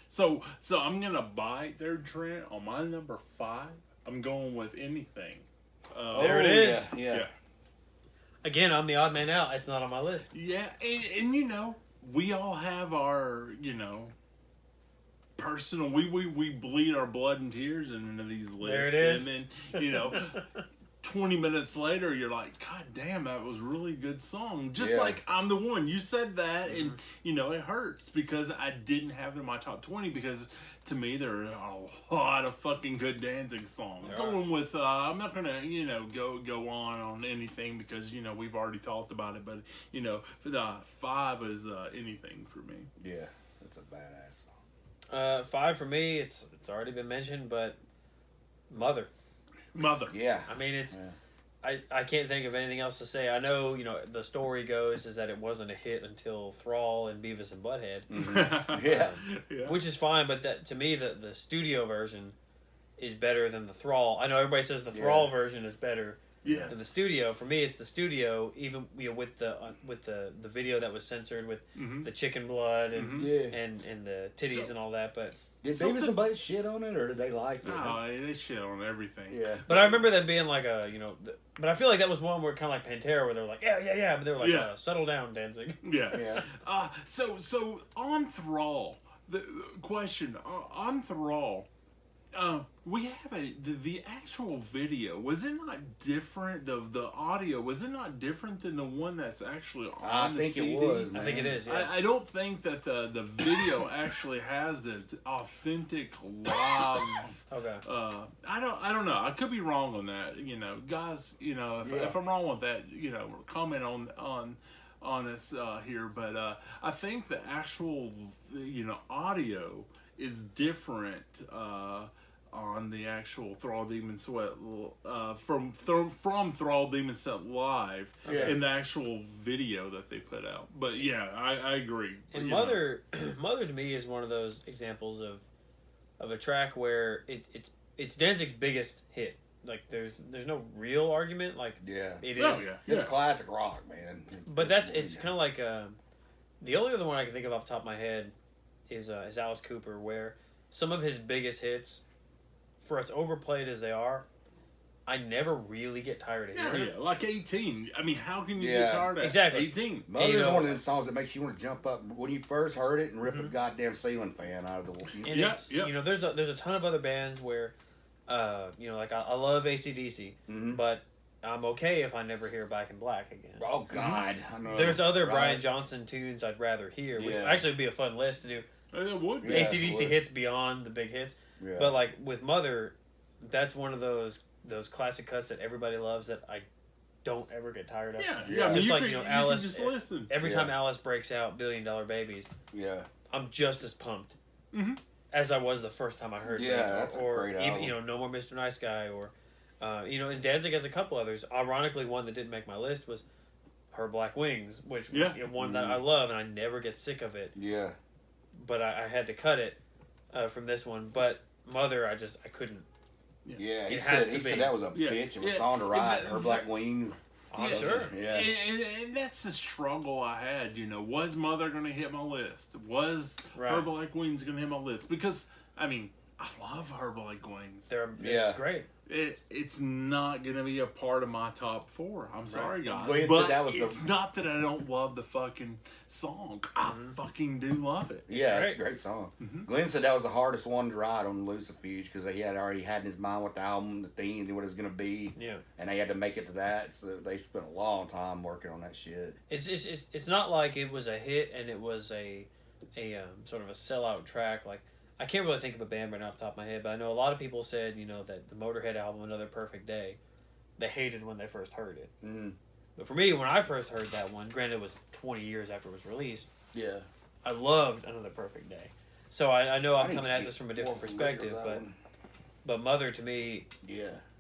So I'm gonna bite their Trent on my number 5. I'm going with Anything. There it is. Yeah. Again, I'm the odd man out. It's not on my list. Yeah, and you know, we all have our, you know, personal. We bleed our blood and tears into these lists. There it is. And then, you know, 20 minutes later, you're like, God damn, that was a really good song. Just like I'm the one. You said that, and, you know, it hurts because I didn't have it in my top 20 because, to me, there are a lot of fucking good Danzig songs. Going with, I'm not going to, you know, go on anything because, you know, we've already talked about it. But, you know, the 5 is Anything for me. Yeah, that's a badass song. 5 for me, it's already been mentioned, but Mother. Yeah. I mean, it's... Yeah. I can't think of anything else to say. I know, you know, the story goes is that it wasn't a hit until Thrall and Beavis and Butthead. Mm-hmm. Which is fine, but that to me, the studio version is better than the Thrall. I know everybody says the Thrall version is better than the studio. For me, it's the studio, even, you know, with the video that was censored with the chicken blood and the titties and all that, but... Did Beavis and Butthead shit on it, or did they like it? No, they shit on everything. Yeah. But I remember them being like a, you know... But I feel like that was one where kind of like Pantera, where they were like, yeah, but they were like, settle down, Danzig. Yeah. So on Thrall, the question, on Thrall, we have the actual video. Was it not different? The audio, was it not different than the one that's actually on the CD? I think it was, man. I think it is, yeah. I don't think that the video actually has the authentic live. Okay. I don't know. I could be wrong on that. You know, guys. You know, if I'm wrong with that, you know, comment on us here. But I think the actual, you know, audio is different. On the actual Thrall Demon Sweat from Thrall Demon Sweat live in the actual video that they put out. But yeah, I agree. And Mother to me is one of those examples of a track where it's Danzig's biggest hit. Like there's no real argument. Like it is. Oh, It's classic rock, man. But it's kind of like the only other one I can think of off the top of my head is Alice Cooper, where some of his biggest hits, for as overplayed as they are, I never really get tired of hearing it. Yeah, like 18. I mean, how can you get tired of exactly 18? Mother's one of them songs that makes you want to jump up when you first heard it and rip a goddamn ceiling fan out of the wall. And it's, you know, there's a ton of other bands where, you know, like I love AC/DC, but I'm okay if I never hear Back in Black again. Oh, God. I know. There's other Brian Johnson tunes I'd rather hear, which actually would be a fun list to do. It would be. AC/DC hits beyond the big hits. Yeah. But like with Mother, that's one of those classic cuts that everybody loves that I don't ever get tired of. Yeah. Just like, you know, Alice. Just listen. Every time Alice breaks out "$1 Billion Babies," I'm just as pumped as I was the first time I heard it. Yeah, that's a great album. Even, you know, No More Mr. Nice Guy, or you know, and Danzig has a couple others. Ironically, one that didn't make my list was Her Black Wings, which was one that I love and I never get sick of it. Yeah. But I had to cut it from this one. But Mother, I couldn't. Yeah, he has said that was a bitch. It was a song to write. Her Black Wings. I'm sure. Yeah. And that's the struggle I had, you know. Was Mother going to hit my list? Was Her Black Wings going to hit my list? Because, I mean, I love Her Black Wings. It's great. It's not going to be a part of my top 4. I'm sorry, guys. Glenn but said that was it's not that I don't love the fucking song. I fucking do love it. It's a great song. Glenn said that was the hardest one to write on Lucifuge because he had already had in his mind what the album, the theme, and what it was going to be. Yeah. And they had to make it to that, so they spent a long time working on that shit. It's not like it was a hit and it was a sort of a sellout track. Like, I can't really think of a band right now off the top of my head, but I know a lot of people said, you know, that the Motorhead album, Another Perfect Day, they hated when they first heard it. But for me, when I first heard that one, granted it was 20 years after it was released, I loved Another Perfect Day. So I know I'm coming at this from a different perspective, but Mother, to me,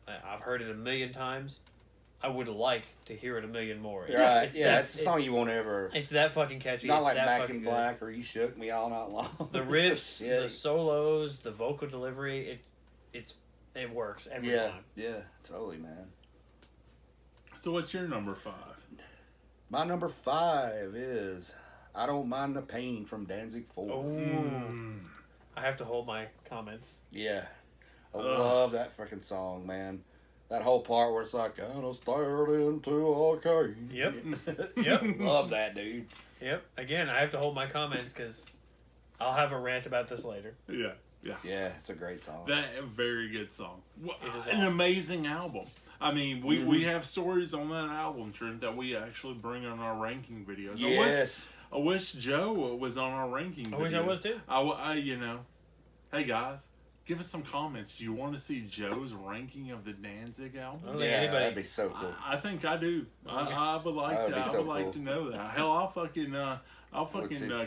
I've heard it a million times. I would like to hear it a million more. Right. It's a song you won't ever... It's that fucking catchy. It's not like that Back in Black or You Shook Me All Night Long. The riffs, the solos, the vocal delivery, it works every time. Yeah, totally, man. So what's your number 5? My number 5 is I Don't Mind the Pain from Danzig 4. Oh. I have to hold my comments. Yeah. I love that freaking song, man. That whole part where it's like, I stared into a cave. Yep. Yep. Love that, dude. Yep. Again, I have to hold my comments because I'll have a rant about this later. Yeah. Yeah. Yeah, it's a great song. That very good song. It is An awesome. amazing album. I mean, we have stories on that album, Trent, that we actually bring on our ranking videos. Yes. I wish Joe was on our ranking. I wish I was too. Hey guys, give us some comments. Do you want to see Joe's ranking of the Danzig album? I don't think Yeah, anybody. that'd be so cool. I think I do. Okay. I would like That'd to. be I so would like cool. to know that. Hell, I'll fucking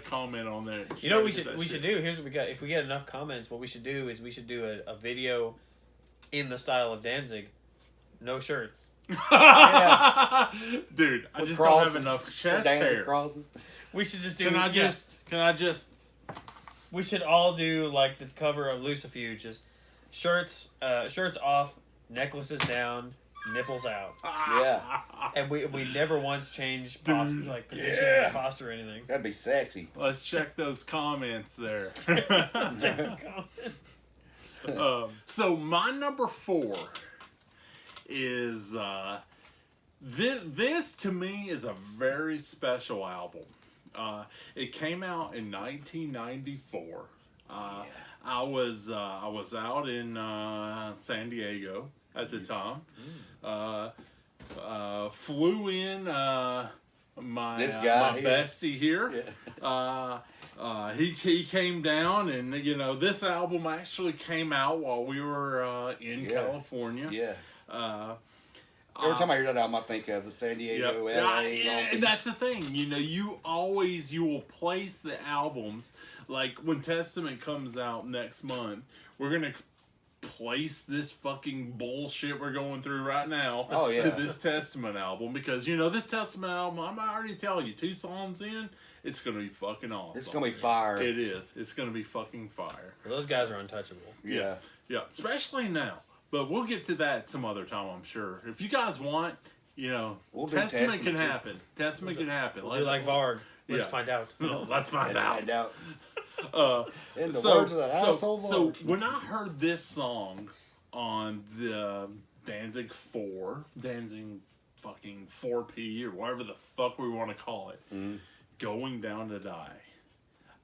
comment on that. You know what we should do? Here's what we got. If we get enough comments, what we should do is we should do a video in the style of Danzig. No shirts. Yeah. Dude, I With just crosses, don't have enough chest Danzig hair. crosses. We should just do. Can I just? We should all do like the cover of Lucifuge, just shirts off, necklaces down, nipples out, Yeah. and we never once change positions yeah. of posture or anything. That'd be sexy. Let's check those comments there. So my number 4 is this to me is a very special album. It came out in 1994. I was out in San Diego at the time. Flew in my This guy my here. bestie here. Yeah. He came down, and this album actually came out while we were in California. Yeah. Every time I hear that album, I think of the San Diego, LA, Long Beach. And that's the thing, you will place the albums, like when Testament comes out next month, we're gonna place this fucking bullshit we're going through right now to this Testament album, because this Testament album, I'm already telling you, 2 songs in, it's gonna be fucking awesome. It's gonna be fire. It is. It's gonna be fucking fire. Well, those guys are untouchable. Yeah. Yeah, especially now. But we'll get to that some other time, I'm sure. If you guys want, We'll do Testament can too. happen. Testament can happen. We'll do like Varg. Let's find out. Let's find out. Find out. In the So, words of that asshole so Varg. when I heard this song on the Danzig fucking 4P or whatever the fuck we want to call it, Going Down to Die.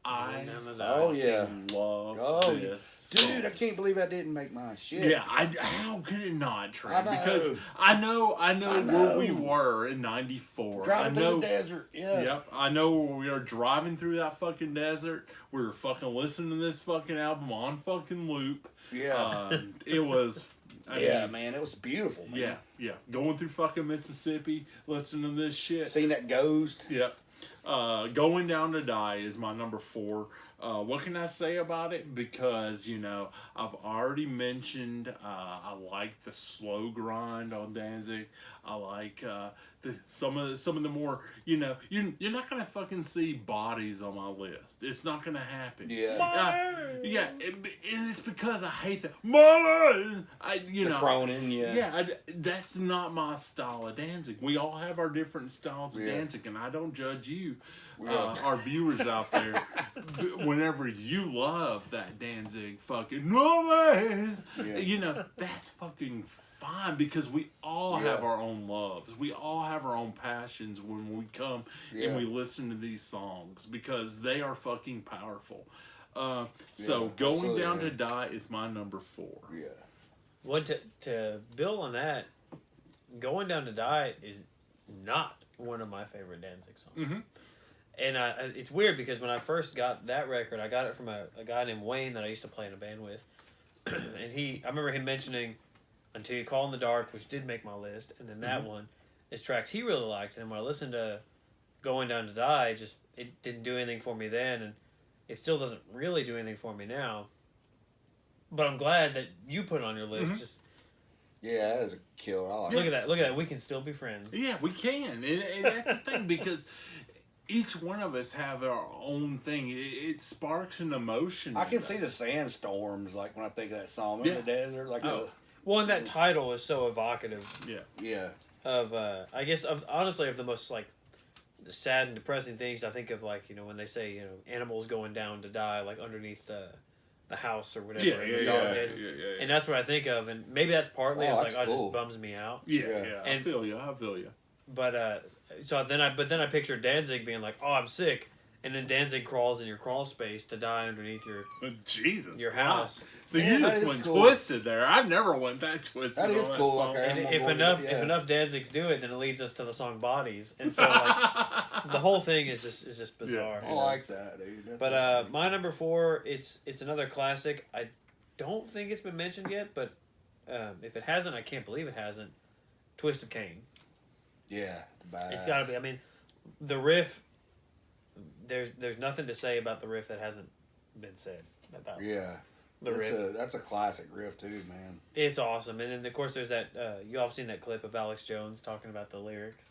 I Oh yeah. love this dude, song. I can't believe I didn't make my shit. Yeah, how could it not, Trent? I know. Because I know where we were in '94. Driving through the desert. Yeah. Yep, I know where we were driving through that fucking desert. We were fucking listening to this fucking album on fucking loop. Yeah. It was. Man, it was beautiful. Man. Yeah. Going through fucking Mississippi, listening to this shit. Seeing that ghost. Yep. Going Down to Die is my number 4. What can I say about it? Because, I've already mentioned I like the slow grind on Danzig. I like some of the more, you're not going to fucking see bodies on my list. It's not going to happen. Yeah. And it's because I hate that. The Cronin, That's not my style of Danzig. We all have our different styles of Danzig, and I don't judge you, our viewers out there. Whenever you love that Danzig fucking noise, that's fucking fine, because we all have our own loves. We all have our own passions when we come and we listen to these songs, because they are fucking powerful. So Going Down to Die is my number 4. Yeah. Well, to build on that, Going Down to Die is not one of my favorite Danzig songs. Mm-hmm. And it's weird because when I first got that record, I got it from a guy named Wayne that I used to play in a band with. And I remember him mentioning Until You Call in the Dark, which did make my list, and then that one is tracks he really liked. And when I listened to Going Down to Die, it didn't do anything for me then, and it still doesn't really do anything for me now. But I'm glad that you put it on your list. Yeah, that is a killer. I like Look at that. We can still be friends. Yeah, we can. And that's the thing, because each one of us have our own thing. It sparks an emotion. I can see the sandstorms, like, when I think of that song in the desert. Like, Well, and that title is so evocative. Yeah. Yeah. Of, I guess, honestly, of the most, like, sad and depressing things, I think of like, you know, when they say, you know, animals going down to die, like underneath the house or whatever. Yeah. And that's what I think of, and maybe that's partly it's like, that's oh, it cool. just bums me out. Yeah. And, I feel you. But then I picture Danzig being like, oh, I'm sick. And then Danzig crawls in your crawl space to die underneath your your house. So you just went twisted there. I never went that twisted. That is cool. Song. Okay, and if enough Danzigs do it, then it leads us to the song Bodies. And so like the whole thing is just bizarre. I like that, dude. But my number 4, it's another classic. I don't think it's been mentioned yet, but if it hasn't, I can't believe it hasn't. Twist of Cain. Yeah, it's got to be. I mean, the riff. There's nothing to say about the riff that hasn't been said about. Yeah, the riff. That's a classic riff too, man. It's awesome, and then of course there's that. You all have seen that clip of Alex Jones talking about the lyrics,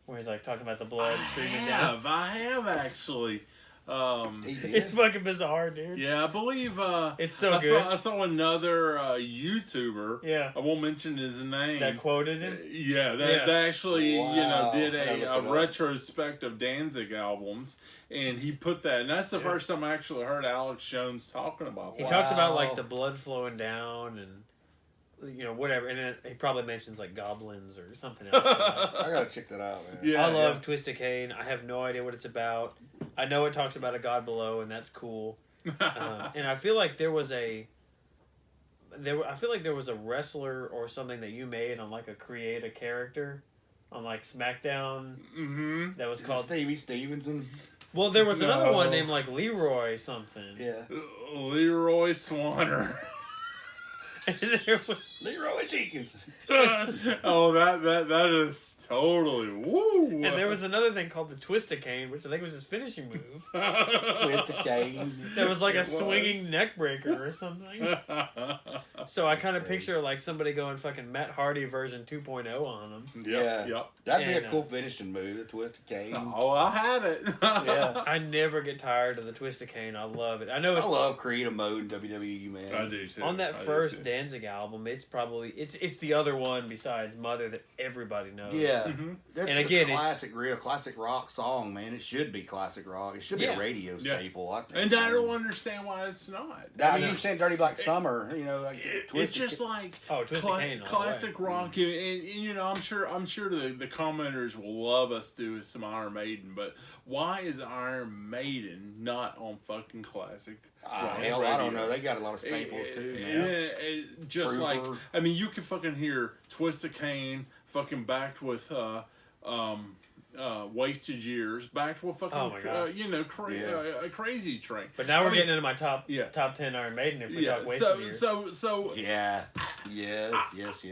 where he's like talking about the blood streaming down. I have actually. It's fucking bizarre, dude. Yeah, I believe it's so good. I saw another YouTuber. Yeah, I won't mention his name. That quoted him. That actually did a retrospect of Danzig albums, and he put that. And that's the first time I actually heard Alex Jones talking about that. He talks about like the blood flowing down and. You know, whatever, and he probably mentions like goblins or something else. I gotta check that out, man. Yeah, I love Twist of Cain. I have no idea what it's about. I know it talks about a god below, and that's cool. And I feel like there was a wrestler or something that you made on like create a character on like SmackDown. Mm-hmm. That was called Stevie Stevenson. Well, there was another one named like Leroy something. Yeah, Leroy Swanner. Leroy Jenkins. Oh, that is totally woo. And there was another thing called the Twist of Cain, which I think was his finishing move. Twist of Cain. That was like a swinging neck breaker or something. So I kind of picture like somebody going fucking Matt Hardy version 2.0 on him. Yep. That'd be a cool finishing move, the Twist of Cain. Oh, I had it. Yeah. I never get tired of the Twist of Cain. I love it. I love creative mode in WWE, man. I do too. On that first Danzig album, it's probably it's the other one besides Mother that everybody knows. Yeah, and again, it's classic rock song, man. It should be classic rock. It should be a radio staple. I think, and I don't understand why it's not. I mean, you saying "Dirty Black Summer," you know, like it's just like classic rock. And you know, I'm sure the commenters will love us do some Iron Maiden, but why is Iron Maiden not on fucking classic? Hell, I don't know. They got a lot of staples too, man. Just Trooper. Like, I mean, you can fucking hear Twist of Cain fucking backed with Wasted Years, backed with fucking Crazy Train. But now we're getting into my top 10 Iron Maiden if we talk Wasted Years. So yes.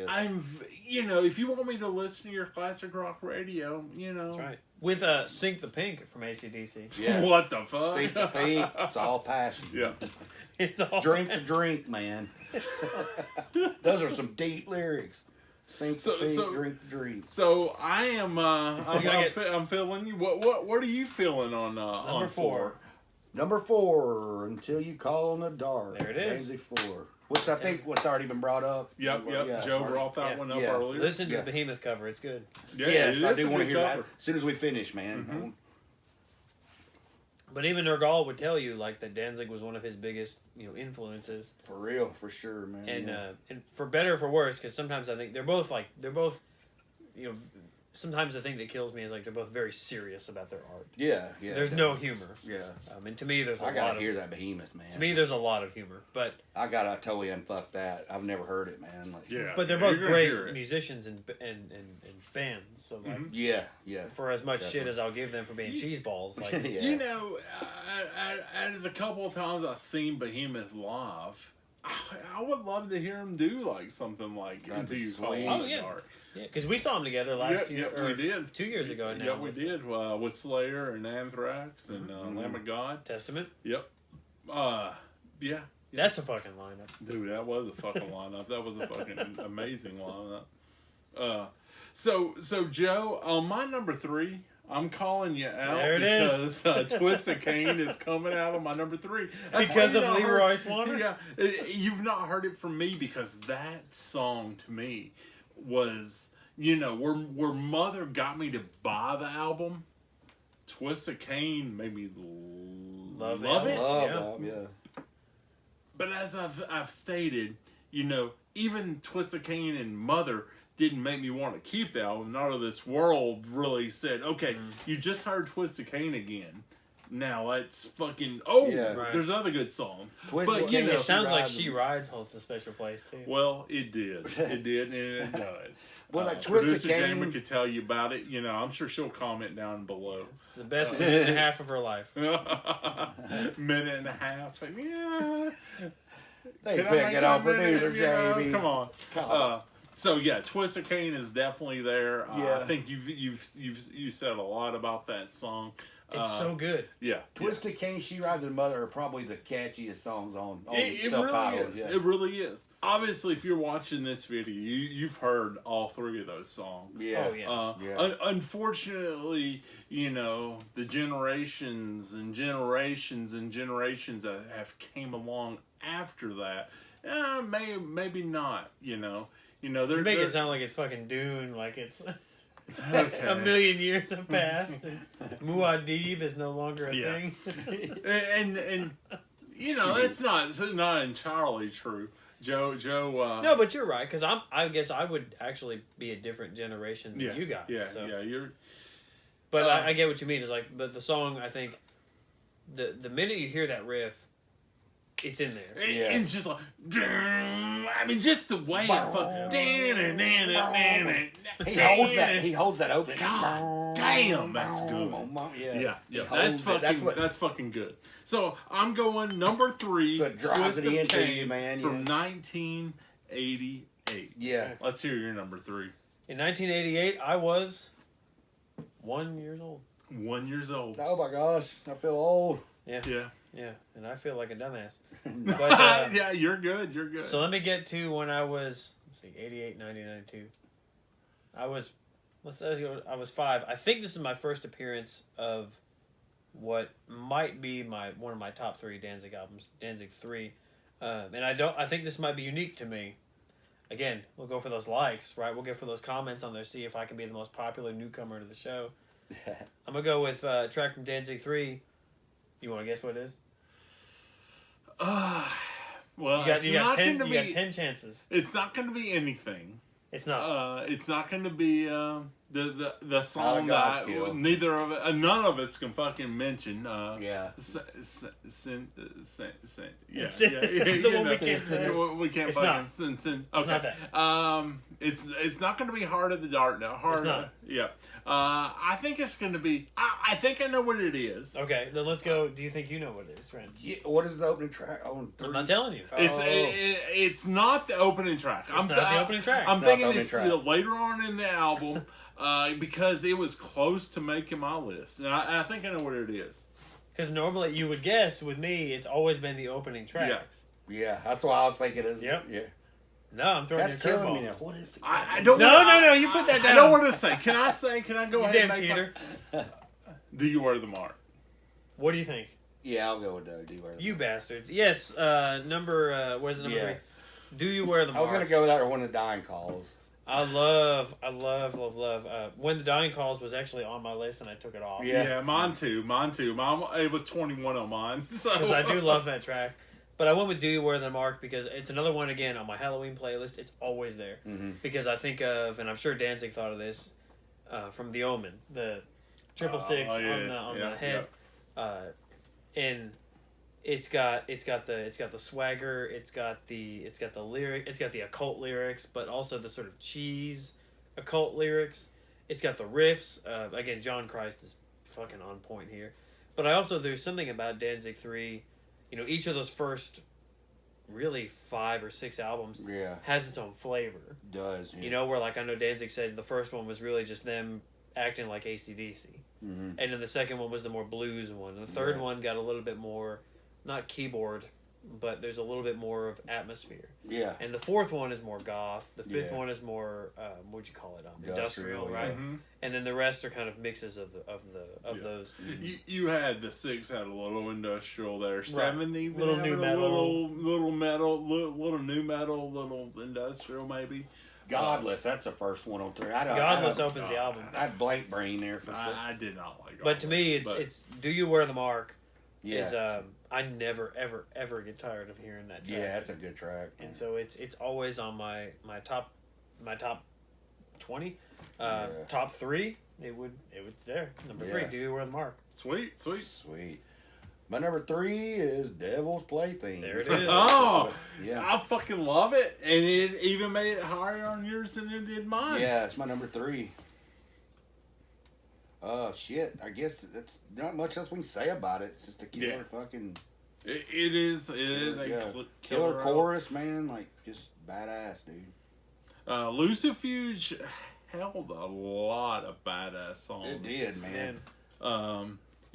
I'm if you want me to listen to your classic rock radio, that's right. With Sink the Pink from AC/DC. Yeah. What the fuck? Sink the Pink. It's all passion. Yeah. It's all drink the drink, man. Those are some deep lyrics. Sink the Pink, drink the drink. So I am. I'm feeling you. What are you feeling on number 4? Number 4, Until You Call in the Dark. There it is. Danzig 4. Which I think was already been brought up. Yep. Joe brought that one up earlier. Listen to the Behemoth cover; it's good. Yes, I do want to hear that as soon as we finish, man. Mm-hmm. But even Nergal would tell you like that Danzig was one of his biggest influences. For real, for sure, man. And for better or for worse, because sometimes I think they're both sometimes the thing that kills me is like they're both very serious about their art. Yeah. There's no humor. Yeah. And to me, there's a lot. I gotta hear that Behemoth, man. To me, there's a lot of humor, but I gotta totally unfuck that. I've never heard it, man. But they're both great musicians and bands. So like, yeah. Mm-hmm. For as much shit as I'll give them for being cheeseballs, like out of the couple of times I've seen Behemoth live, I would love to hear him do like something like Until You Call in the Dark. Yeah, because we saw them together last year. Yeah, we did. 2 years ago now. Yeah, we did. With Slayer and Anthrax and Lamb of God. Testament. Yep. Yeah. That's a fucking lineup. Dude, that was a fucking lineup. That was a fucking amazing lineup. So Joe, on my number 3, I'm calling you out because Twist of Cain is coming out on my number 3. That's because of Leroy Swanner? Yeah. You've not heard it from me because that song to me was, where Mother got me to buy the album Twist of Cain made me love it. Yeah. But as I've stated, even Twist of Cain and Mother didn't make me want to keep the album. Not of This World really said, okay, you just heard Twist of Cain again. Now let's fucking there's other good songs. But it sounds like She Rides holds a special place too. Well, it did, and it does. Well, like Twist of Cain, Jamie could tell you about it. I'm sure she'll comment down below. It's the best minute and a half of her life. Minute and a half, yeah. They pick it on producer Jamie. Come on. So yeah, Twist of Cain is definitely there. Yeah. I think you said a lot about that song. It's so good. Yeah. Twist of Cain, She Rides, and Mother are probably the catchiest songs on it self-titled. Really is. It really is. Obviously, if you're watching this video, you've heard all three of those songs. Yeah. Oh, yeah. Unfortunately, the generations and generations and generations that have came along after that, maybe not. You make it sound like it's fucking Dune, like it's. Okay. A million years have passed. And Muad'Dib is no longer a thing. and that's not entirely true. Joe. No, but you're right, because I guess I would actually be a different generation than you guys. Yeah, so. yeah, you're. But I get what you mean. Is like, but the song, I think, the minute you hear that riff, it's in there. It's just like, just the way He holds that open. God damn, that's good. Yeah. That's fucking good. So I'm going number 3. So it drives it into you, man. From 1988. Yeah. Let's hear your number 3. In 1988, I was 1 year old. 1 year old. Oh my gosh, I feel old. Yeah. Yeah. Yeah, and I feel like a dumbass. But, yeah, you're good. You're good. So let me get to when I was, 88, 90, 92. I was 5. I think this is my first appearance of what might be one of my top 3 Danzig albums, Danzig 3. And I think this might be unique to me. Again, we'll go for those likes, right? We'll go for those comments on there, see if I can be the most popular newcomer to the show. I'm going to go with a track from Danzig 3. You want to guess what it is? Well, you got 10 chances. It's not going to be anything. It's not. It's not going to be the song that none of us can fucking mention. Yeah. We can't it's fucking not. sin. Okay. It's not that. It's not going to be Heart of the Dark now. It's not. Yeah. I think it's going to be. I think I know what it is. Okay, then let's go. Do you think you know what it is, Trent? Yeah, what is the opening track on 3? I'm not telling you. It's not the opening track. It's not the opening track. I'm thinking it's later on in the album because it was close to making my list. And I think I know what it is. Because normally you would guess, with me, it's always been the opening tracks. Yeah, that's what I was thinking. Yep. Yeah. No, I'm throwing That's your killing curveball. me now. What is the I don't No, you put that down. I don't want to say. Can I say? Can I go you ahead damn and make cheater. Do You Wear the Mark? What do you think? Yeah, I'll go with Do You Wear the Mark. You bastards. Yes, number 3? Do You Wear the Mark? I was going to go with that or When the Dying Calls. I love. When the Dying Calls was actually on my list and I took it off. Yeah, mine too. It was 21 on mine. Because I do love that track. But I went with Do You Wear the Mark because it's another one, again, on my Halloween playlist. It's always there. Mm-hmm. Because I think of, and I'm sure Danzig thought of this, from The Omen, the 666 on the head. Yeah. And it's got the swagger, it's got the lyric, it's got the occult lyrics, but also the sort of cheese occult lyrics. It's got the riffs. Again, John Christ is fucking on point here. But there's something about Danzig 3. Each of those first really 5 or 6 albums has its own flavor. It does. Yeah. Where like I know Danzig said the first one was really just them acting like AC/DC. Mm-hmm. And then the second one was the more blues one. And the third one got a little bit more, not keyboard, but there's a little bit more of atmosphere. Yeah. And the fourth one is more goth. The fifth one is more, what'd you call it? Industrial, right? Mm-hmm. And then the rest are kind of mixes of those. You had the 6 had a little industrial there. Right. 7 even little new metal, little metal, little new metal, little industrial maybe. Godless, that's the first one on 3. Godless opens the album. I had blank brain there for I did not like Godless. But to me, it's Do You Wear the Mark? Yeah. Is, I never, ever, ever get tired of hearing that track. Yeah, that's a good track. Man. And so it's always on my top 20. Top 3, it's there. Number 3, Do You Wear the Mark? Sweet. My number 3 is Devil's Plaything. There it is. Oh, yeah. I fucking love it, and it even made it higher on yours than it did mine. Yeah, it's my number 3. Shit. I guess that's not much else we can say about it. It's just a killer fucking. It is a killer chorus, man. Like just badass, dude. Lucifuge held a lot of badass songs. It did, man.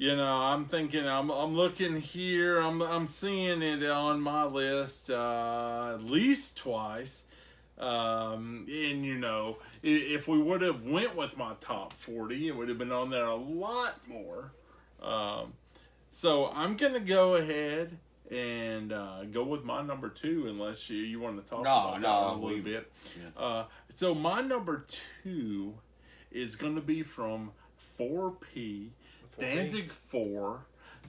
You know, I'm thinking, I'm looking here, I'm seeing it on my list at least twice. And you know, if we would have went with my top 40, it would have been on there a lot more. So I'm gonna go ahead and go with my number 2, unless you want to talk about that a little bit. Yeah. So my number 2 is gonna be from 4P. Danzig 4,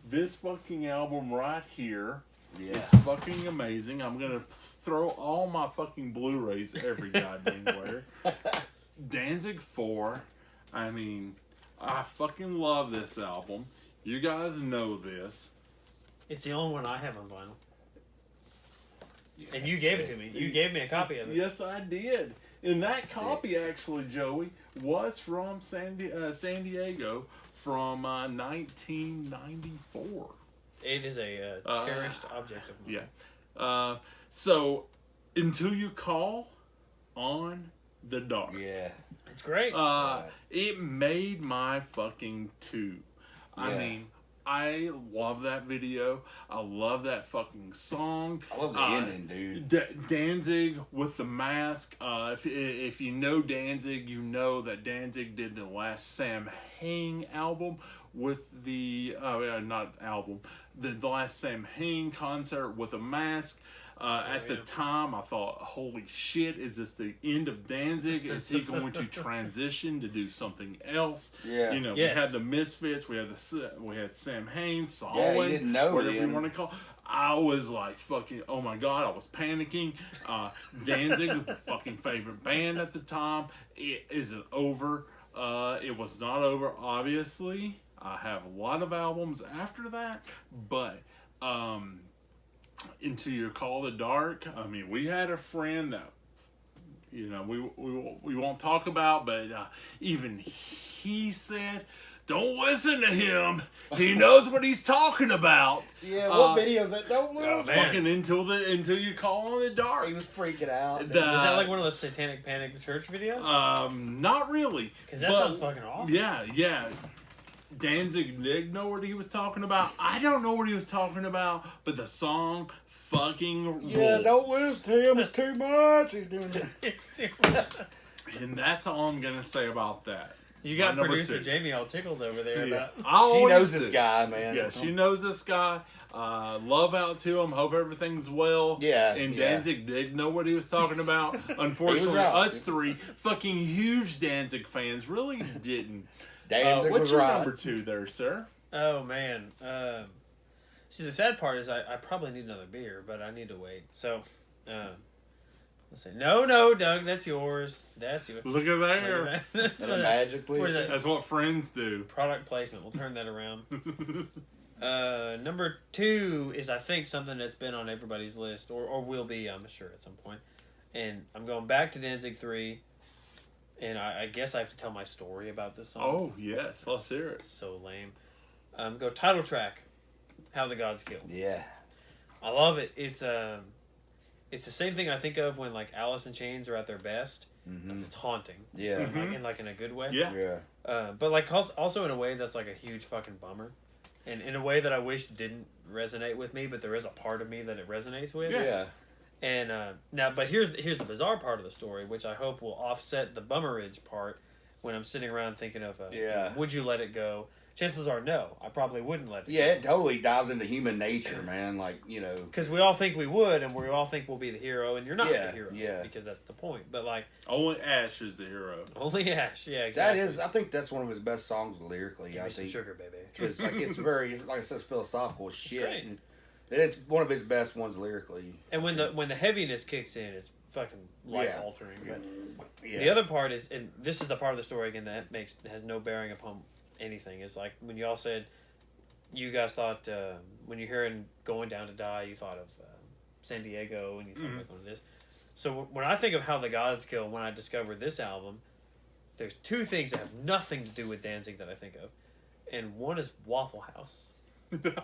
this fucking album right here. Yeah. It's fucking amazing. I'm gonna throw all my fucking Blu-rays every goddamn where. Danzig 4. I mean, I fucking love this album. You guys know this. It's the only one I have on vinyl. Yes. And you gave it to me. You gave me a copy of it. Yes, I did. And that copy, actually, Joey, was from San Diego. From 1994. It is a cherished object of mine. Yeah. So, Until You Call on the Dark. Yeah. It's great. It made my fucking 2. Yeah. I mean, I love that video. I love that fucking song. I love the ending, dude. Danzig with the mask. If you know Danzig, you know that Danzig did the last Sam Hain album with the the last Sam Hain concert with a mask. At the time, I thought, holy shit, is this the end of Danzig? Is he going to transition to do something else? Yeah. You know, we had the Misfits, we had Sam Hain, Solid, you didn't know whatever you want to call. I was like fucking, oh my god, I was panicking. Danzig was my fucking favorite band at the time. Is it over? It was not over, obviously. I have a lot of albums after that, but Into Your Call the Dark. I mean, we had a friend that, you know, we won't talk about, but even he said, don't listen to him. He knows what he's talking about. Yeah, what video is that? Don't listen. Fucking Until You Call on the Dark. He was freaking out. Was that like one of those Satanic Panic church videos? Not really. Because that sounds fucking awesome. Yeah. Danzig did know what he was talking about. I don't know what he was talking about, but the song fucking rules. Yeah, don't listen to him. It's too much. He's doing it. It's too much. And that's all I'm going to say about that. You got producer Jamie all tickled over there about. She knows this guy, man. Yeah, she knows this guy. Love out to him. Hope everything's well. Yeah. And Danzig did know what he was talking about. Unfortunately, us 3 fucking huge Danzig fans really didn't. Danzig what's was your right. number 2 there, sir? Oh man. See, the sad part is I probably need another beer, but I need to wait. So, let's say no, Doug, that's yours. That's yours. Look at there. Magically. That's what friends do. Product placement. We'll turn that around. Number 2 is, I think, something that's been on everybody's list, or will be, I'm sure, at some point. And I'm going back to Danzig 3, and I guess I have to tell my story about this song. Oh, yes. Let's hear it. It's so lame. Go title track, How the Gods Kill. Yeah. I love it. It's the same thing I think of when, like, Alice in Chains are at their best. Mm-hmm. It's haunting. Yeah. Mm-hmm. In a good way. Yeah. But, like, also in a way that's, like, a huge fucking bummer. And in a way that I wish didn't resonate with me, but there is a part of me that it resonates with. Yeah. And now, but here's the bizarre part of the story, which I hope will offset the bummerage part when I'm sitting around thinking of, Would You Let It Go? chances are no. I probably wouldn't let it. Yeah, it totally dives into human nature, man. Like, you know, because we all think we would, and we all think we'll be the hero, and you're not Yeah, the hero. yeah. Because that's the point. But like Only Ash is the hero. only Ash. Yeah, that exactly. is. I think that's one of his best songs lyrically. Give I me some think sugar, baby. because like it's very, like I said, it's philosophical as shit. great. And it's one of his best ones lyrically. And when the heaviness kicks in, it's fucking life altering. But Yeah. the other part is, and this is the part of the story again that has no bearing upon anything. Is like when y'all said you guys thought when you're hearing "Going Down to Die," you thought of San Diego, and you thought like one of this. So when I think of How the Gods Kill, when I discovered this album, there's two things that have nothing to do with Danzig that I think of, and one is Waffle House.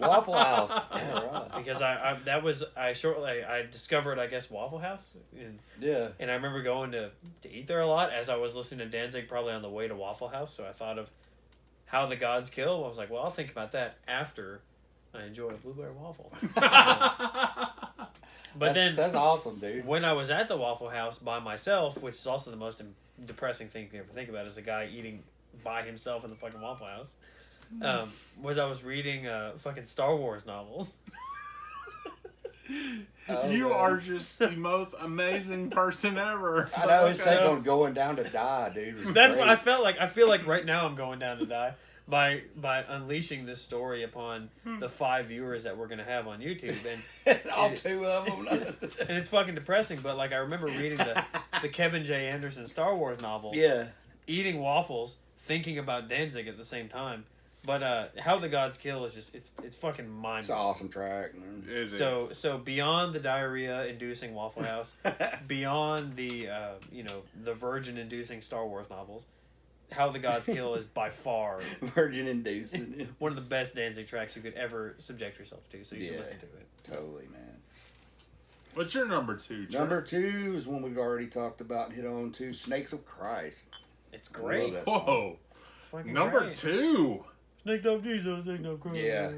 Waffle House. All right. Because I discovered, I guess, Waffle House, and I remember going to eat there a lot as I was listening to Danzig, probably on the way to Waffle House. So I thought of How the Gods Kill. I was like, well, I'll think about that after I enjoy a blueberry waffle. But that's awesome, dude. when I was at the Waffle House by myself, which is also the most depressing thing you can ever think about, is a guy eating by himself in the fucking Waffle House. Was I was reading fucking Star Wars novels. You are just the most amazing person ever. I know his take on Going Down to Die, dude. Was That's great. what I felt like. I feel like right now I'm going down to die by unleashing this story upon the 5 viewers that we're gonna have on YouTube, and all two of them. and it's fucking depressing. But like I remember reading the Kevin J. Anderson Star Wars novels, Yeah. eating waffles, thinking about Danzig at the same time. But How the Gods Kill is just it's fucking mind. It's an awesome track, man. It is. So beyond the diarrhea inducing Waffle House, beyond the the virgin inducing Star Wars novels, How the Gods Kill is by far Virgin Inducing. one of the best Danzig tracks you could ever subject yourself to. So you should Yeah. listen to it. Totally, man. What's your number 2? Trent? Number 2 is one we've already talked about and hit on to, Snakes of Christ. It's I love great. that song. Whoa. Fucking Number great. 2. Snake up Jesus, snake up Christ. Yeah.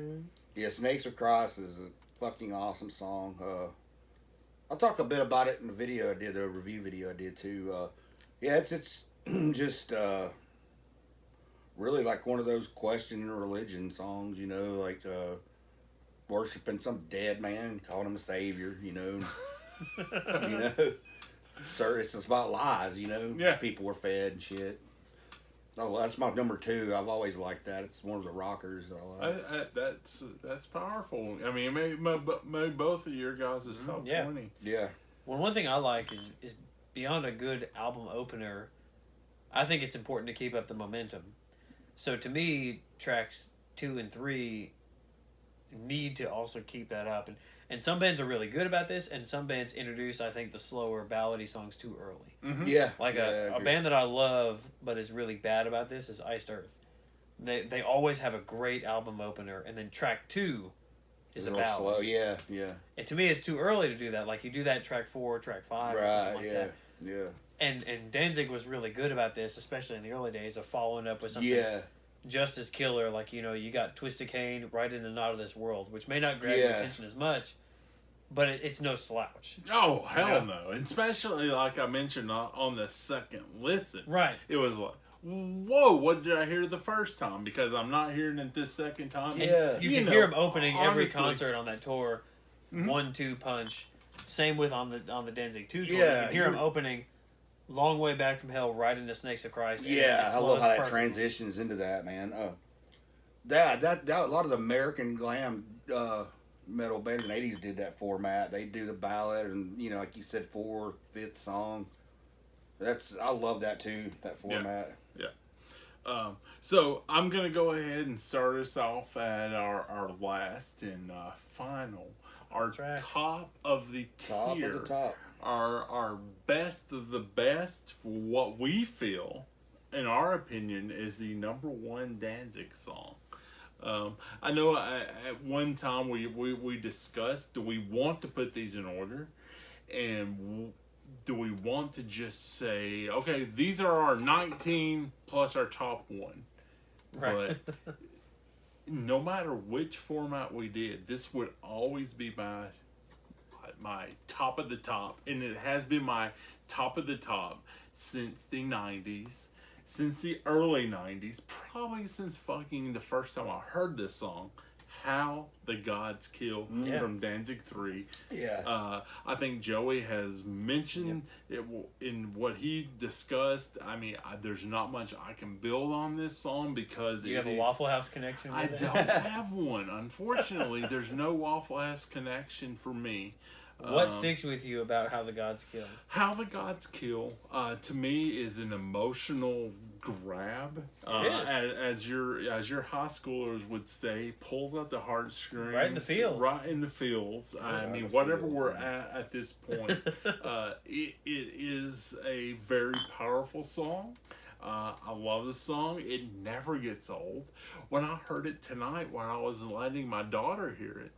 Yeah, Snakes of Christ is a fucking awesome song. I'll talk a bit about it in the video I did, the review video I did too. Yeah, it's just really like one of those questioning religion songs, you know, like worshiping some dead man, calling him a savior, you know. You know, sir, it's about lies, you know. Yeah. People were fed and shit. Oh, that's my number 2. I've always liked that. It's one of the rockers that I like. That's powerful. I mean, it made both of your guys' top 20. Yeah. Well, one thing I like is beyond a good album opener, I think it's important to keep up the momentum. So to me, tracks 2 and 3 need to also keep that up. And some bands are really good about this, and some bands introduce, I think, the slower ballady songs too early. Mm-hmm. Yeah. Like yeah, a band that I love but is really bad about this is Iced Earth. They always have a great album opener, and then track 2 is a little ballad. slow. Yeah, yeah. And to me, it's too early to do that. Like you do that track 4, track 5, or Right, something like yeah, that. yeah. And Danzig was really good about this, especially in the early days of following up with something Yeah. just as killer. Like, you know, you got Twisted Cane right into Not of This World, which may not grab your attention as much, but it's no slouch. Oh, hell no. And especially, like I mentioned on the second listen. Right. It was like, whoa, what did I hear the first time? Because I'm not hearing it this second time. Yeah. You can know, hear him opening every honestly. concert on that tour. 1-2 punch. Same with on the Danzig 2 tour. Yeah, you can hear him opening Long Way Back from Hell right into Snakes of Christ. and Yeah, it I love flows how that perfectly. transitions into that, man. That a lot of the American glam metal bands in the 80s did that format. They do the ballad and, you know, like you said, 4th, 5th song. I love that too, that format. Yeah. So I'm going to go ahead and start us off at our last and final. Our Track. top of the tier. Top of the top. Our best of the best for what we feel, in our opinion, is the number 1 Danzig song. I know at one time we discussed, do we want to put these in order? And do we want to just say, okay, these are our 19 plus our top 1? Right. But no matter which format we did, this would always be my top of the top. And it has been my top of the top since the 90s. since the early 90s, probably since fucking the first time I heard this song, How the Gods Kill from Danzig 3. Yeah. I think Joey has mentioned it in what he discussed. I mean, there's not much I can build on this song because you have a Waffle House connection with I it? don't have one. Unfortunately, there's no Waffle House connection for me. What sticks with you about How the Gods Kill? How the Gods Kill, to me, is an emotional grab. As your high schoolers would say, pulls out the heartstrings. Right in the feels. Right in the feels. I mean, whatever we're at this point, it is a very powerful song. I love the song. It never gets old. When I heard it tonight, when I was letting my daughter hear it,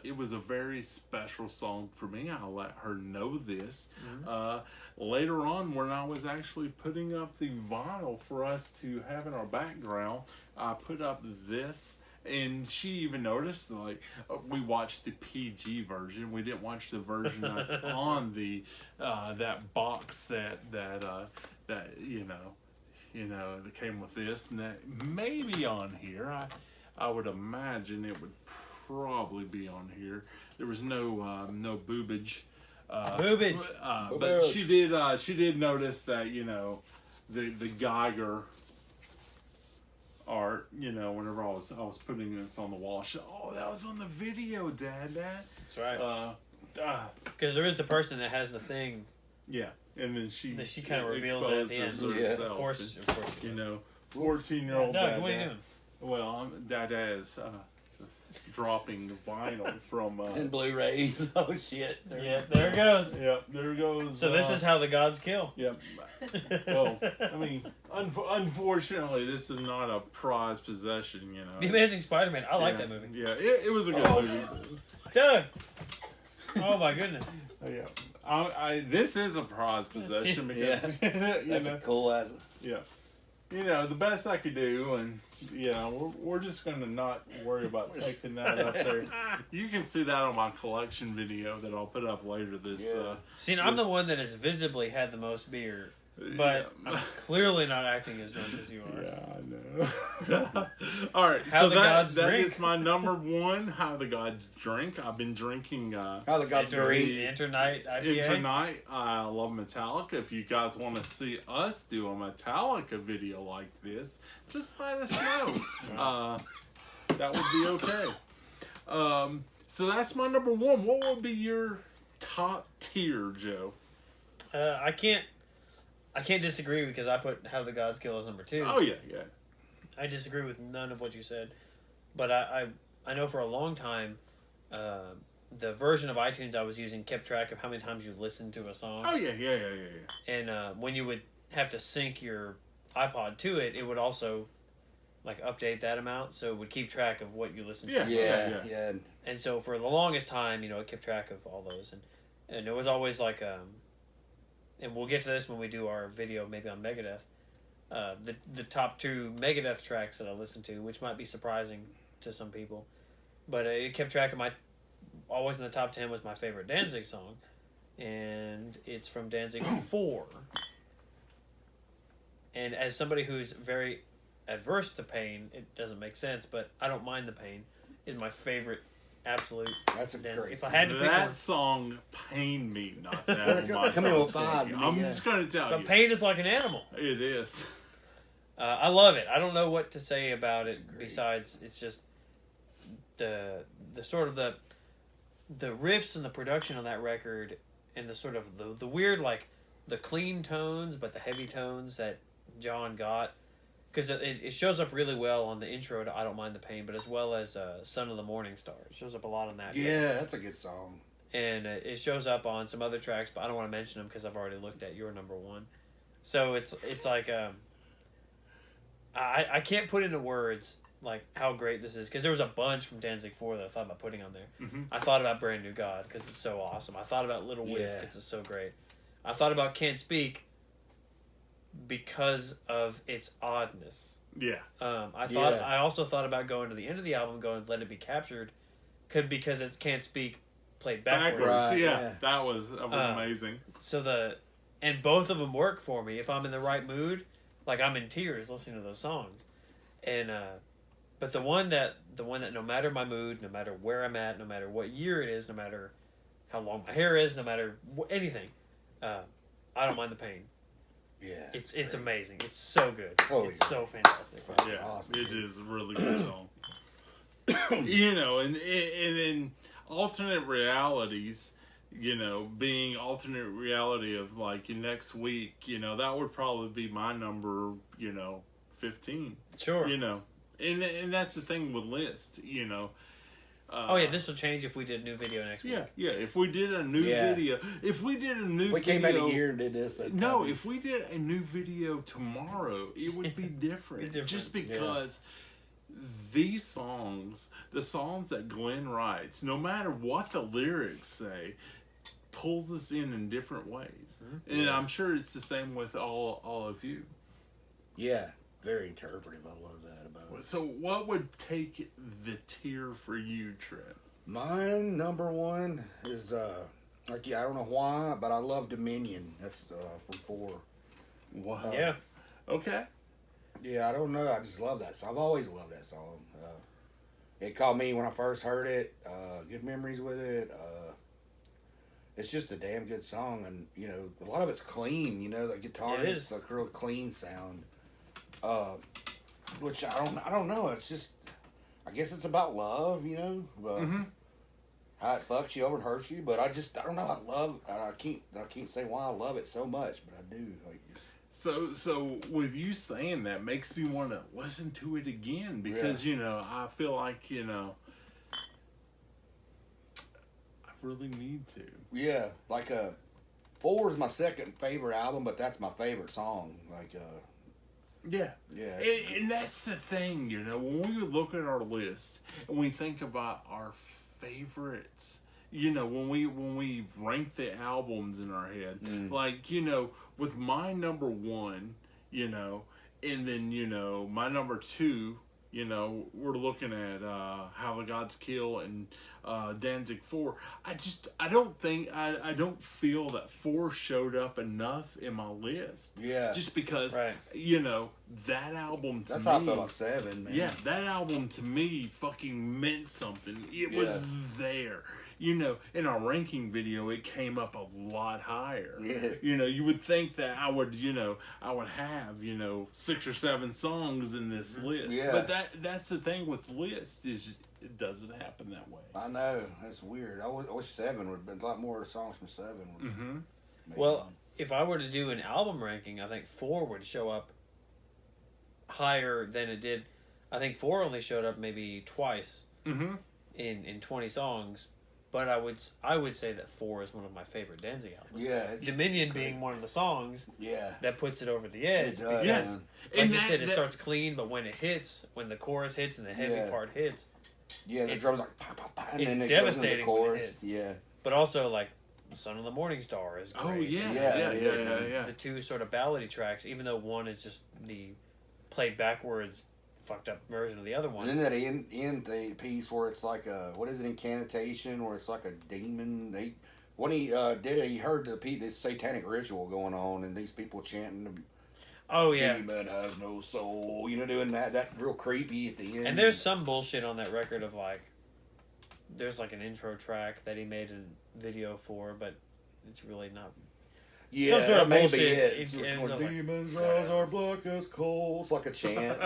it was a very special song for me. I let her know this. Later on, when I was actually putting up the vinyl for us to have in our background, I put up this, and she even noticed, like, we watched the PG version. We didn't watch the version that's on the that box set that that came with this, and that may be on here. I would imagine it would probably be on here. There was no boobage. Boobage. But she did notice that, the Geiger art, whenever I was putting this on the wall, she said, "Oh, that was on the video, Dad." That's right. Because there is the person that has the thing. Yeah, and then she kind of reveals it at the end. Herself. Of course. 14-year-old. Doug, what are you doing? Well, Dada's dropping vinyl from and Blu-rays. Oh shit! There it goes. Yep, there it goes. So this is How the Gods Kill. Yep. Well, I mean, unfortunately, this is not a prized possession. The Amazing Spider-Man. I like that movie. Yeah, it was a good movie. Doug. Oh my goodness. Yeah. This is a prized possession because that's a cool ass. Yeah. The best I could do, and we're just gonna not worry about taking that up there. You can see that on my collection video that I'll put up later. See, I'm the one that has visibly had the most beer, but I'm clearly not acting as drunk as you are. Yeah, I know. All right, How so the Gods that Drink. is my number one. How the Gods Drink. I've been drinking. How the Gods Drink. Internight IPA. Internight. I love Metallica. If you guys want to see us do a Metallica video like this, just let us know. That would be okay. So that's my number one. What would be your top tier, Joe? I can't disagree because I put How the Gods Kill as number 2. Oh yeah. I disagree with none of what you said, but I know for a long time, the version of iTunes I was using kept track of how many times you listened to a song. Oh yeah. And when you would have to sync your iPod to it, it would also like update that amount, so it would keep track of what you listened to. Yeah. And so for the longest time, it kept track of all those, and it was always like and we'll get to this when we do our video maybe on Megadeth. The top 2 Megadeth tracks that I listened to, which might be surprising to some people, but it kept track of always in the top 10 was my favorite Danzig song, and it's from Danzig 4. And as somebody who's very adverse to pain, it doesn't make sense, but I don't mind the pain. Is my favorite absolute. That's a Danzig. great. If I had to pick that one, song pained me not to have my Come on, top 20. I'm just going to tell but you. pain is like an animal. It is. I love it. I don't know what to say about it besides it's just the sort of the riffs and the production on that record and the sort of the weird like the clean tones but the heavy tones that John got, because it shows up really well on the intro to I Don't Mind the Pain, but as well as Son of the Morning Star. It shows up a lot on that. Yeah, that's a good song. And it shows up on some other tracks, but I don't want to mention them because I've already looked at your number one. So it's like I can't put into words like how great this is, because there was a bunch from Danzig 4 that I thought about putting on there. Mm-hmm. I thought about Brand New God because it's so awesome. I thought about Little Whip because it's so great. I thought about Can't Speak because of its oddness. Yeah. I also thought about going to the end of the album, going Let It Be Captured, because it's Can't Speak played backwards. Right, yeah. That was amazing. So and both of them work for me. If I'm in the right mood, like I'm in tears listening to those songs, and but the one that no matter my mood, no matter where I'm at, no matter what year it is, no matter how long my hair is, no matter anything, I don't mind the pain. Yeah, it's amazing. It's so good. Oh, it's so fantastic. Yeah, awesome, it is a really good song. You know, and in alternate realities, you know, being alternate reality of like next week, you know, that would probably be my number, you know, 15. Sure. You know, and that's the thing with list, you know. Oh yeah, this will change if we did a new video next week. Yeah. If we did a new video, if we came out a year and did this, no, if we did a new video tomorrow, it would be different. Just because these songs, the songs that Glenn writes, no matter what the lyrics say, pulls us in different ways, and I'm sure it's the same with all of you. Yeah, very interpretive. I love that about it. So, what would take the tier for you, Trent? Mine number one is I don't know why, but I love Dominion. That's from 4. Wow. Yeah. Okay. Yeah, I don't know. I just love that song. I've always loved that song. It caught me when I first heard it. Good memories with it. It's just a damn good song, and you know, a lot of it's clean. You know, the guitar is a real clean sound. Which I don't know. It's just, I guess it's about love. You know, how it fucks you over and hurts you. But I don't know. I can't say why I love it so much, but I do. Like. So with you saying that makes me want to listen to it again because you know I feel like you know I really need to. Yeah, like 4 is my second favorite album, but that's my favorite song. Like yeah, and that's the thing, you know, when we look at our list and we think about our favorites. You know, when we rank the albums in our head, like, you know, with my number 1, you know, and then, you know, my number 2, you know, we're looking at How the Gods Kill and Danzig 4. I don't feel that 4 showed up enough in my list. Yeah. Just because, you know, that album to me. That's how I felt about 7, man. Yeah, that album to me fucking meant something. It was there. You know, in our ranking video, it came up a lot higher. Yeah. You know, you would think that I would have, you know, 6 or 7 songs in this list. Yeah. But that's the thing with lists is it doesn't happen that way. I know. That's weird. I wish 7 would have been a lot more songs from 7. Well, if I were to do an album ranking, I think 4 would show up higher than it did. I think 4 only showed up maybe twice in 20 songs. But I would say that 4 is one of my favorite Danzig albums. Yeah. Dominion being one of the songs that puts it over the edge. It does. Yes. Like you said, it starts clean, but when the chorus hits and the heavy part hits. Yeah, the drums like pop, pop, pop, and it's then it devastating goes into the chorus. when it hits. Yeah. But also, like, The Son of the Morning Star is great. Oh, yeah. The 2 sort of ballady tracks, even though one is just the played backwards fucked up version of the other one. And then that end the piece where it's like a, what is it, incantation, where it's like a demon. When he did it, he heard this satanic ritual going on, and these people chanting, "Oh yeah, demon has no soul," you know, doing that real creepy at the end. And there's some bullshit on that record of like, there's like an intro track that he made a video for, but it's really not. Yeah, some sort of bullshit. It's demons rise are black as coal. It's like a chant.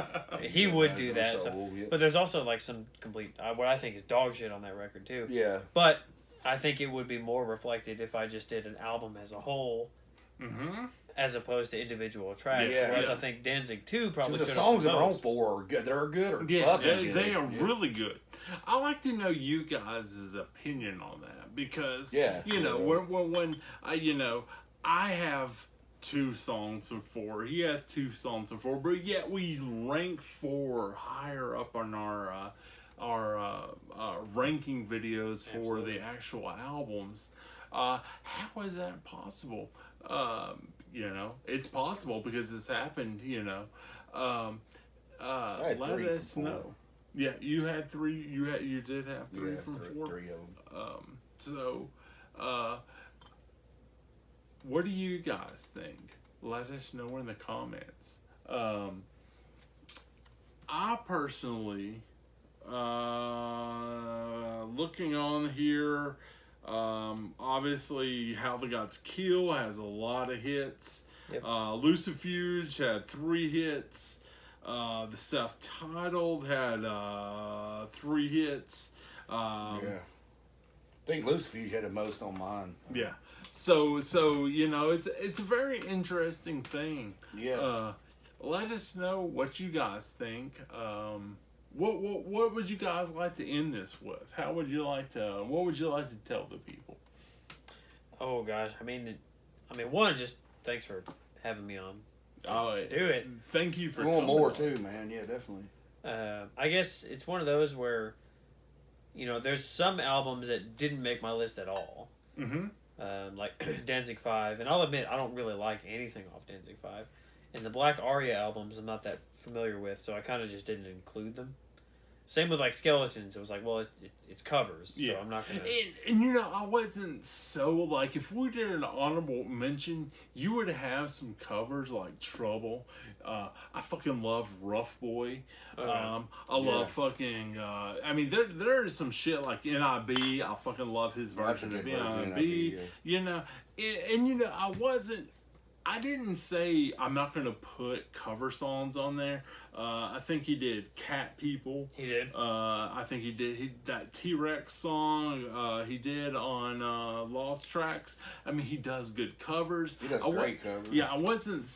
He would do that. But there's also like some complete, what I think is dog shit on that record too. Yeah. But I think it would be more reflected if I just did an album as a whole, as opposed to individual tracks. Whereas I think Danzig 2 probably the songs that are on 4 are good. They're good or fucking good. They are really good. I like to know you guys' opinion on that because you know when I have 2 songs of 4. He has 2 songs of 4, but yet we rank 4 higher up on our ranking videos for the actual albums. How is that possible? You know, it's possible because it's happened. You know, let us know. Yeah, you had 3. You did have 3 from 4. 3 of them. So. what do you guys think? Let us know in the comments. I personally, looking on here, obviously How the Gods Kill has a lot of hits. Yep. Lucifuge had 3 hits. The self-titled had 3 hits. Yeah. I think Lucifuge had the most on mine. Yeah. So you know, it's a very interesting thing. Yeah. Let us know what you guys think. What would you guys like to end this with? What would you like to tell the people? Oh gosh, I mean, one, just thanks for having me on. To do it. Thank you for going more too, man. Yeah, definitely. I guess it's one of those where, you know, there's some albums that didn't make my list at all. Mm-hmm. Like Danzig 5, and I'll admit I don't really like anything off Danzig 5. And the Black Aria albums I'm not that familiar with, so I kind of just didn't include them. Same with like Skeletons. It was like, well, it's covers, so I'm not gonna. And you know, I wasn't so like, if we did an honorable mention, you would have some covers like Trouble. I fucking love Rough Boy. I love fucking. I mean, there is some shit like NIB. I fucking love his version of NIB. Yeah. You know, and you know, I didn't say I'm not going to put cover songs on there. I think he did Cat People. He did. I think he did that T-Rex song. He did on Lost Tracks. I mean, he does good covers. He does great covers. Yeah, I wasn't.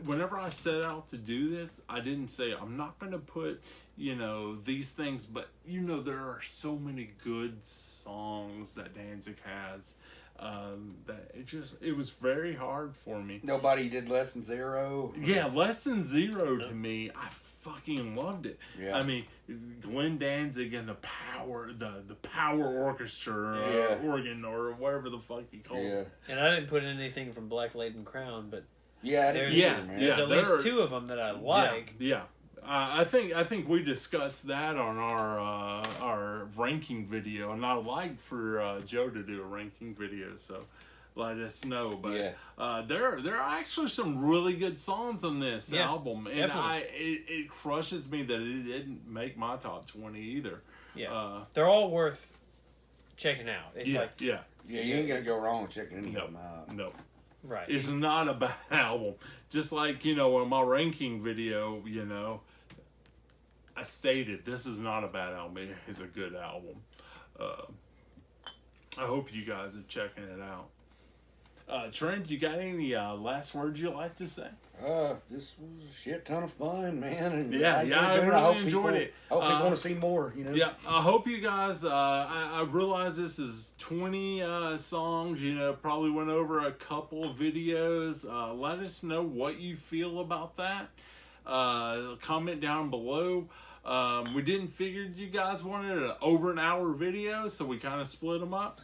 Whenever I set out to do this, I didn't say I'm not going to put, you know, these things. But you know, there are so many good songs that Danzig has. That it was very hard for me. Nobody did Less Than Zero. Yeah, Less Than Zero to me, I fucking loved it. Yeah. I mean, Glenn Danzig and the power orchestra organ or whatever the fuck you call it. And I didn't put anything from Black Laden Crown, but there's at least 2 of them that I like. Yeah. I think we discussed that on our ranking video, and I'd like for Joe to do a ranking video, so let us know. But there are actually some really good songs on this album, and it crushes me that it didn't make my top 20 either. Yeah, they're all worth checking out. You ain't gonna go wrong with checking any of them out. No. Right. It's not a bad album. Just like, you know, in my ranking video, you know, I stated this is not a bad album. It is a good album. I hope you guys are checking it out. Trent, you got any last words you'd like to say? This was a shit ton of fun, man. And I really enjoyed it. I hope people want to see more, you know. Yeah, I hope you guys, I realize this is 20 songs, you know, probably went over a couple of videos. Let us know what you feel about that. Comment down below. We didn't figure you guys wanted an over an hour video, so we kind of split them up.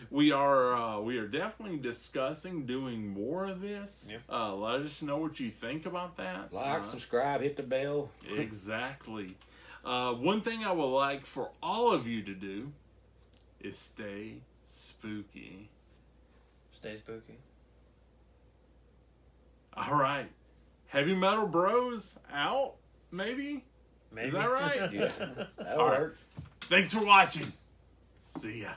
We are definitely discussing doing more of this. Yeah. Let us know what you think about that. Like, subscribe, hit the bell. Exactly. One thing I would like for all of you to do is stay spooky. Stay spooky. All right. Heavy Metal Bros out, maybe? Is that right? Yeah, that All works. Right. Thanks for watching. See ya.